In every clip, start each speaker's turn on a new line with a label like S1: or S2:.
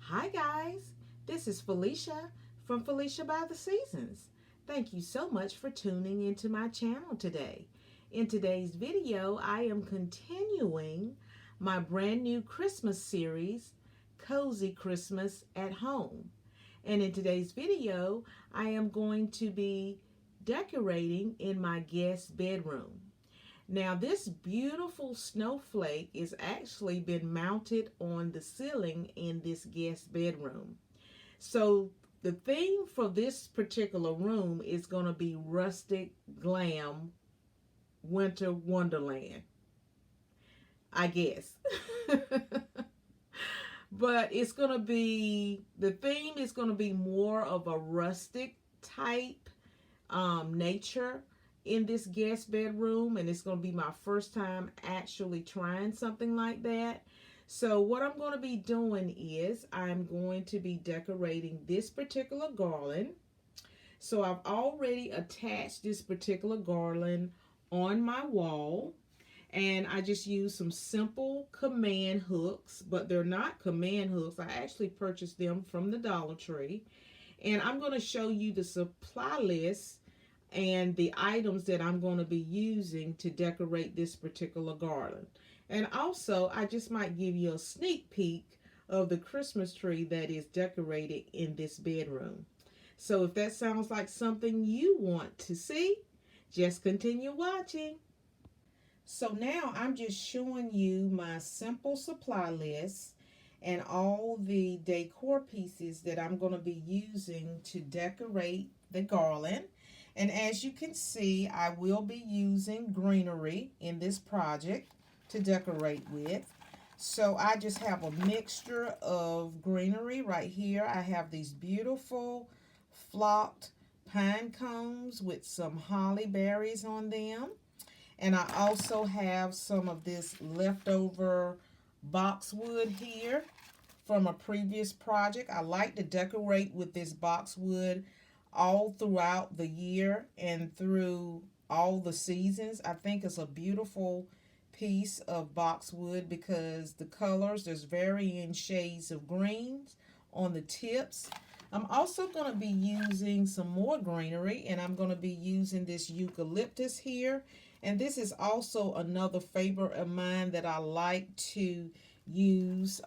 S1: Hi guys, this is Felicia from Felicia by the Seasons. Thank you so much for tuning into my channel today. In today's video, I am continuing my brand new Christmas series, Cozy Christmas at Home. And in today's video, I am going to be decorating in my guest bedroom. Now this beautiful snowflake is actually been mounted on the ceiling in this guest bedroom. So the theme for this particular room is going to be rustic, glam, winter wonderland, I guess. But it's going to be, the theme is going to be more of a rustic type nature in this guest bedroom, and it's going to be my first time actually trying something like that. So what I'm going to be doing is I'm going to be decorating this particular garland. So I've already attached this particular garland on my wall, and I just use some simple command hooks, but they're not command hooks. I actually purchased them from the Dollar Tree, and I'm going to show you the supply list and the items that I'm going to be using to decorate this particular garland. And also, I just might give you a sneak peek of the Christmas tree that is decorated in this bedroom. So if that sounds like something you want to see, just continue watching. So now I'm just showing you my simple supply list and all the decor pieces that I'm going to be using to decorate the garland. And as you can see, I will be using greenery in this project to decorate with. So I just have a mixture of greenery right here. I have these beautiful flocked pine cones with some holly berries on them. And I also have some of this leftover boxwood here from a previous project. I like to decorate with this boxwood all throughout the year and through all the seasons. I think it's a beautiful piece of boxwood because the colors, there's varying shades of greens on the tips. I'm also going to be using some more greenery, and I'm going to be using this eucalyptus here. And this is also another favorite of mine that I like to use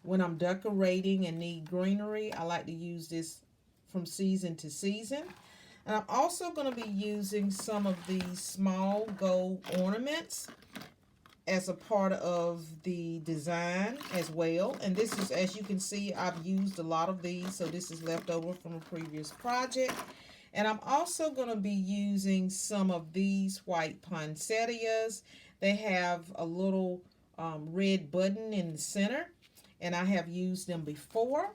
S1: when I'm decorating and need greenery. I like to use this from season to season. And I'm also going to be using some of these small gold ornaments as a part of the design as well. And this is, as you can see, I've used a lot of these, so this is left over from a previous project. And I'm also going to be using some of these white poinsettias. They have a little red button in the center, and I have used them before.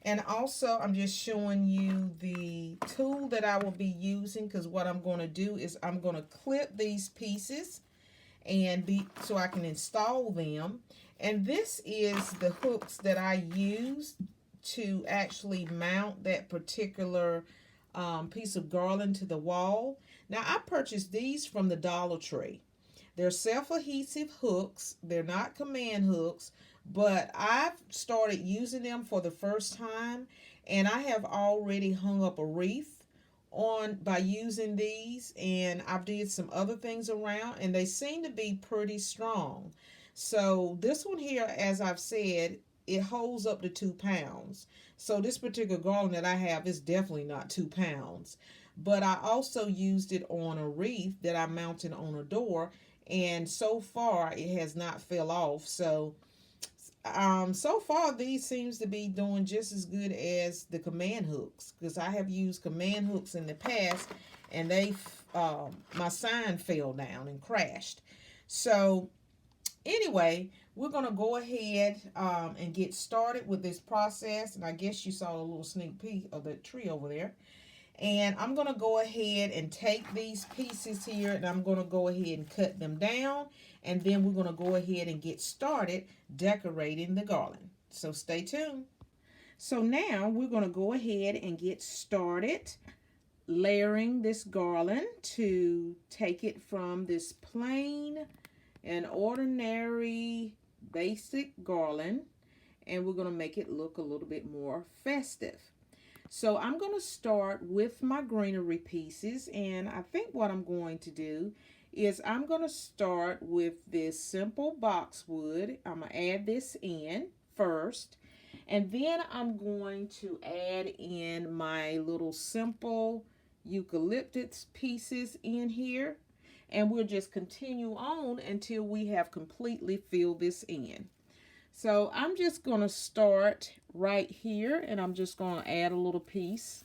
S1: And also, I'm just showing you the tool that I will be using, because what I'm going to do is I'm going to clip these pieces and so I can install them. And this is the hooks that I use to actually mount that particular piece of garland to the wall. Now, I purchased these from the Dollar Tree. They're self-adhesive hooks. They're not command hooks, but I've started using them for the first time, and I have already hung up a wreath on by using these, and I've did some other things around, and they seem to be pretty strong. So this one here, as I've said, it holds up to 2 pounds. So this particular garland that I have is definitely not 2 pounds. But I also used it on a wreath that I mounted on a door, and so far it has not fell off. So so far these seems to be doing just as good as the command hooks, because I have used command hooks in the past, and they my sign fell down and crashed. So anyway, we're going to go ahead and get started with this process. And I guess you saw a little sneak peek of the tree over there. And I'm going to go ahead and take these pieces here, and I'm going to go ahead and cut them down. And then we're going to go ahead and get started decorating the garland. So stay tuned. So now we're going to go ahead and get started layering this garland to take it from this plain and ordinary basic garland and we're going to make it look a little bit more festive. So I'm going to start with my greenery pieces, and I think what I'm going to do is I'm going to start with this simple boxwood. I'm going to add this in first, and then I'm going to add in my little simple eucalyptus pieces in here, and we'll just continue on until we have completely filled this in. So I'm just going to start right here, and I'm just going to add a little piece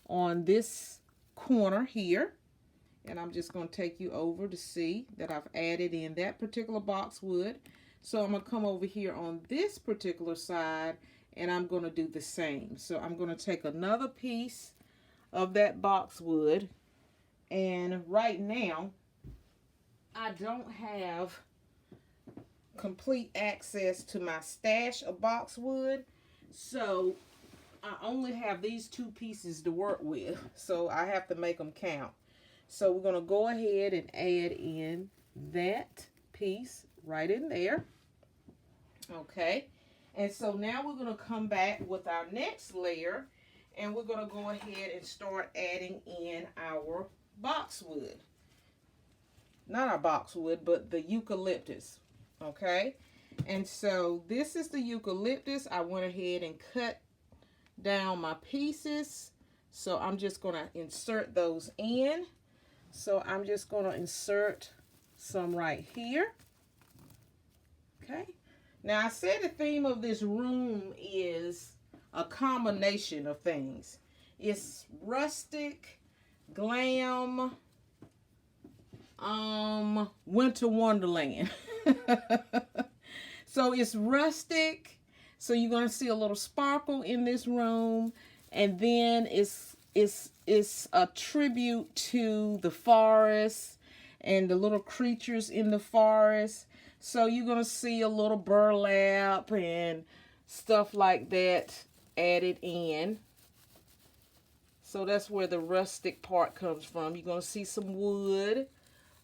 S1: on this corner here. And I'm just going to take you over to see that I've added in that particular boxwood. So I'm going to come over here on this particular side, and I'm going to do the same. So I'm going to take another piece of that boxwood, and right now I don't have complete access to my stash of boxwood, so I only have these two pieces to work with, so I have to make them count. So we're going to go ahead and add in that piece right in there. Okay, and so now we're going to come back with our next layer, and we're going to go ahead and start adding in our boxwood. Not our boxwood, but the eucalyptus. Okay, and so this is the eucalyptus. I went ahead and cut down my pieces, so I'm just going to insert those in. So I'm just going to insert some right here. Okay, now I said the theme of this room is a combination of things. It's rustic, glam, winter wonderland. So it's rustic, so you're going to see a little sparkle in this room, and then it's a tribute to the forest and the little creatures in the forest. So you're going to see a little burlap and stuff like that added in. So that's where the rustic part comes from. You're going to see some wood,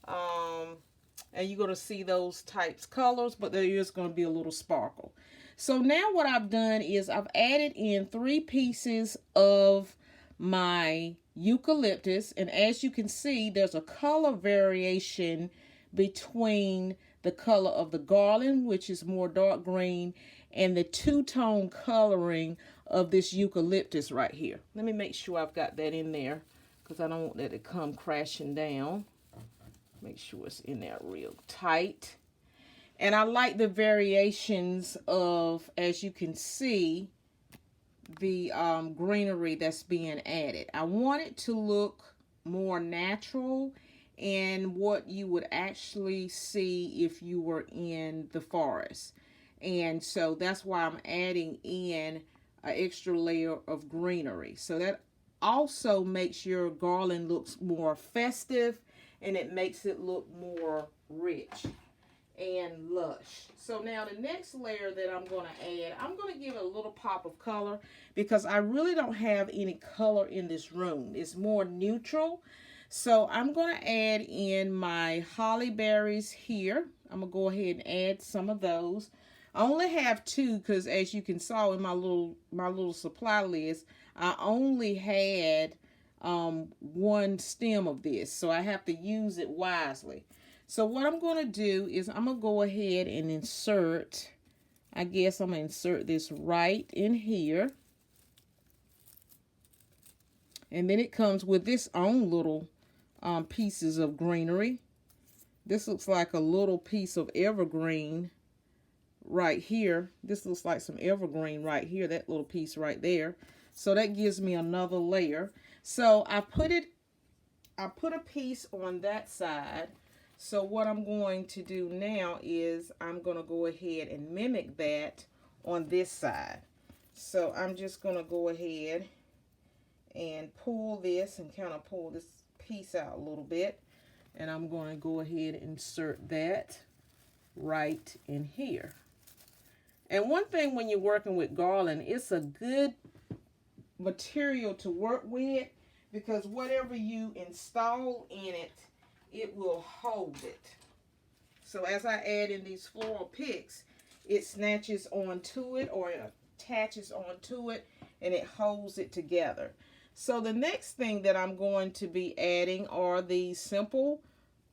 S1: and you're going to see those types colors, but there is going to be a little sparkle. So now what I've done is I've added in 3 pieces of my eucalyptus, and as you can see, there's a color variation between the color of the garland, which is more dark green, and the two-tone coloring of this eucalyptus right here. Let me make sure I've got that in there, because I don't want that to come crashing down. Make sure it's in there real tight. And I like the variations of, as you can see, the greenery that's being added. I want it to look more natural and what you would actually see if you were in the forest. And so that's why I'm adding in an extra layer of greenery. So that also makes your garland looks more festive, and it makes it look more rich and lush. So now the next layer that I'm going to add, I'm going to give it a little pop of color, because I really don't have any color in this room. It's more neutral. So I'm going to add in my holly berries here. I'm going to go ahead and add some of those. I only have 2, because as you can saw in my little supply list, I only had 1 stem of this, so I have to use it wisely. So what I'm going to do is I'm going to go ahead and insert, I guess I'm going to insert this right in here. And then it comes with its own little pieces of greenery. This looks like a little piece of evergreen right here. This looks like some evergreen right here, that little piece right there. So that gives me another layer. So I put a piece on that side. So what I'm going to do now is I'm going to go ahead and mimic that on this side. So I'm just going to go ahead and pull this and kind of pull this piece out a little bit. And I'm going to go ahead and insert that right in here. And one thing when you're working with garland, it's a good material to work with, because whatever you install in it, it will hold it. So as I add in these floral picks, it snatches onto it or it attaches onto it and it holds it together. So the next thing that I'm going to be adding are these simple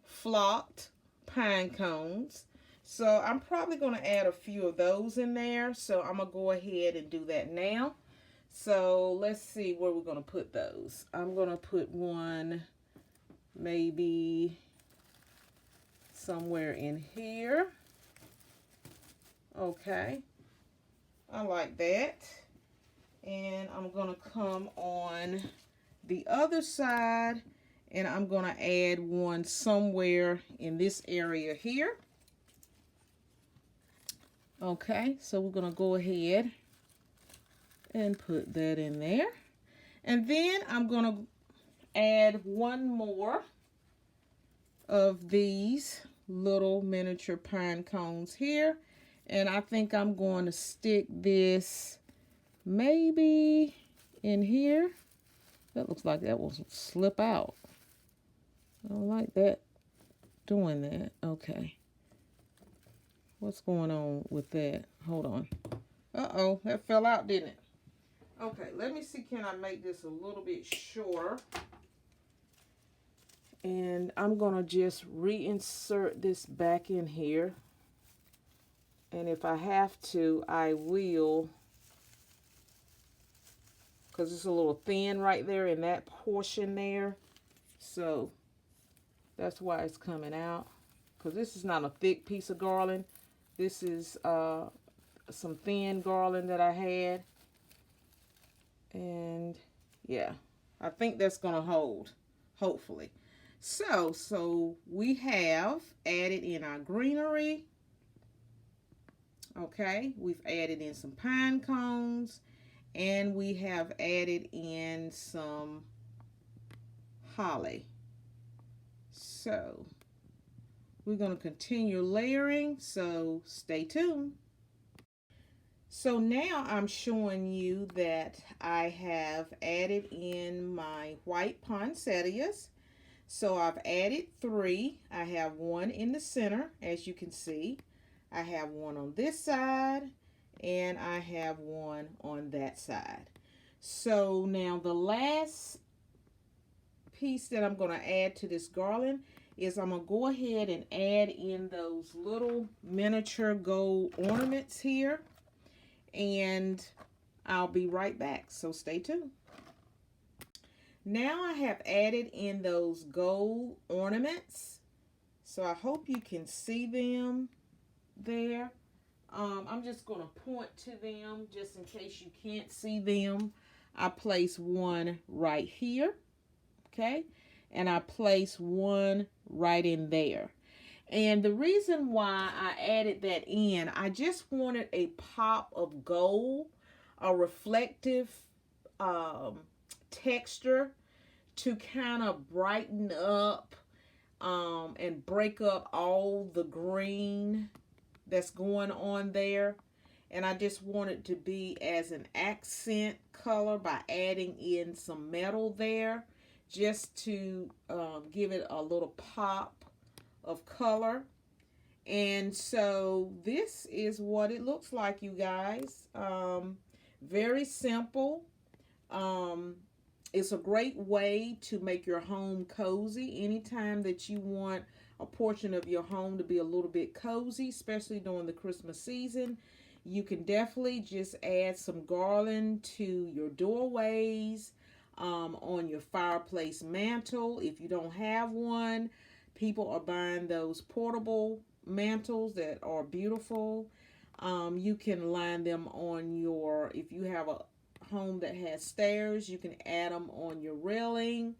S1: flocked pine cones. So I'm probably going to add a few of those in there. So I'm going to go ahead and do that now. So let's see where we're going to put those. I'm going to put one maybe somewhere in here. Okay. I like that. And I'm going to come on the other side and I'm going to add one somewhere in this area here. Okay, so we're going to go ahead and put that in there. And then I'm going to add one more of these little miniature pine cones here. And I think I'm going to stick this maybe in here. That looks like that will slip out. I don't like that, doing that. Okay. What's going on with that? Hold on. Uh-oh, that fell out, didn't it? Okay, let me see, can I make this a little bit shorter? And I'm going to just reinsert this back in here. And if I have to, I will, because it's a little thin right there in that portion there. So that's why it's coming out. Because this is not a thick piece of garland. This is some thin garland that I had. And yeah, I think that's going to hold, hopefully. So we have added in our greenery. Okay, we've added in some pine cones. And we have added in some holly. So we're going to continue layering, so stay tuned. So now I'm showing you that I have added in my white poinsettias. So I've added 3. I have one in the center, as you can see. I have one on this side, and I have one on that side. So now the last piece that I'm going to add to this garland is I'm going to go ahead and add in those little miniature gold ornaments here. And I'll be right back, so stay tuned. Now I have added in those gold ornaments. So I hope you can see them there. I'm just going to point to them just in case you can't see them. I place one right here, okay? And I place one right in there. And the reason why I added that in, I just wanted a pop of gold, a reflective texture to kind of brighten up and break up all the green that's going on there. And I just wanted to be as an accent color by adding in some metal there, just to give it a little pop of color. And so this is what it looks like, you guys. Very simple. It's a great way to make your home cozy anytime that you want a portion of your home to be a little bit cozy, especially during the Christmas season. You can definitely just add some garland to your doorways, on your fireplace mantle. If you don't have one, people are buying those portable mantles that are beautiful. You can line them on your, if you have a home that has stairs, you can add them on your railing.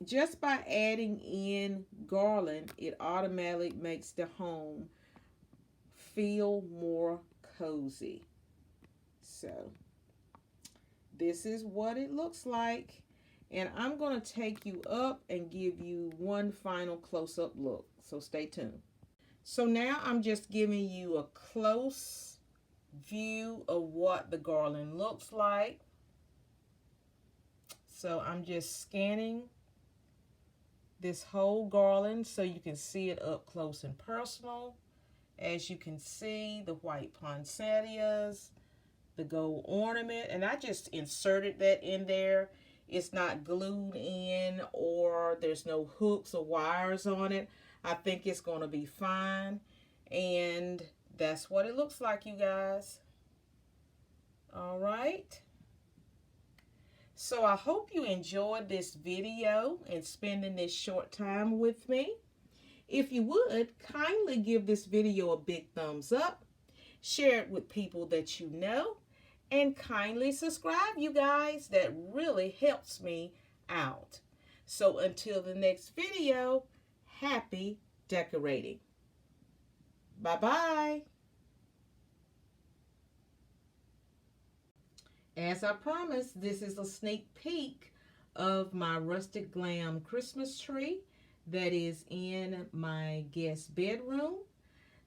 S1: Just by adding in garland, it automatically makes the home feel more cozy. So this is what it looks like. And I'm going to take you up and give you one final close-up look. So stay tuned. So now I'm just giving you a close view of what the garland looks like. So I'm just scanning this whole garland so you can see it up close and personal. As you can see, the white poinsettias, the gold ornament, and I just inserted that in there. It's not glued in, or there's no hooks or wires on it. I think it's going to be fine, and that's what it looks like, you guys. All right. So I hope you enjoyed this video and spending this short time with me. If you would, kindly give this video a big thumbs up, share it with people that you know, and kindly subscribe, you guys. That really helps me out. So until the next video, happy decorating. Bye-bye. As I promised, this is a sneak peek of my Rustic Glam Christmas tree that is in my guest bedroom.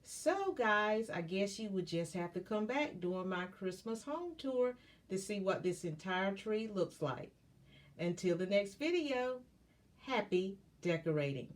S1: So guys, I guess you would just have to come back during my Christmas home tour to see what this entire tree looks like. Until the next video, happy decorating.